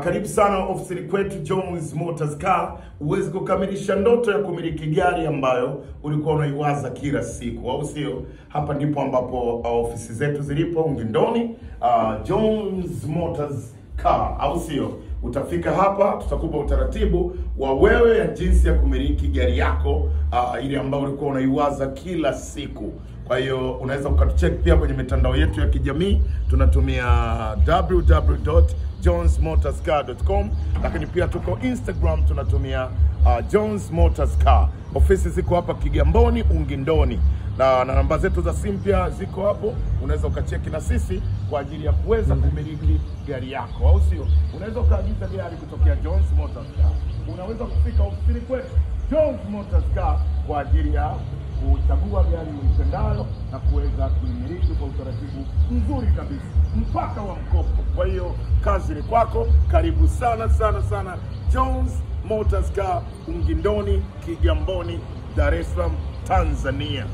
Karibu sana ofisini kwetu Jones Motors Car, uweze kukamilisha ndoto ya kumiliki gari ambayo ulikuwa unaiwaza kila siku, au sio? Hapa ndipo ambapo ofisi zetu zilipo Ungindoni, Jones Motors Car, au sio? Utafika hapa, tutakupa utaratibu wa wewe ya jinsi ya kumiliki gari yako ile ambayo ulikuwa unaiwaza kila siku. Kwa hiyo unaweza ukatucheck pia kwenye mitandao yetu ya kijamii, tunatumia www.jonesmotorscar.com, lakini pia tuko Instagram tunatumia Jones Motors Car. Ofisi ziko hapa Kigamboni, Ungindoni, na namba zetu za simu pia ziko hapo. Unaweza ukacheki na sisi kwa ajili ya kuweza kumiliki gari yako, au sio? Unaweza ukaagiza gari kutokea Jones Motors Car. Unaweza kufika ofisini kwetu Jones Motors Car kwa ajili ya kuchagua gari ulipendalo na kuweza kuimiliki kwa utaratibu mzuri kabisa mpaka wa mkopo. Kwa hiyo kazi ni kwako. Karibu sana sana sana Jones Motors Car, Ungindoni, Kigamboni, Dar es Salaam, Tanzania.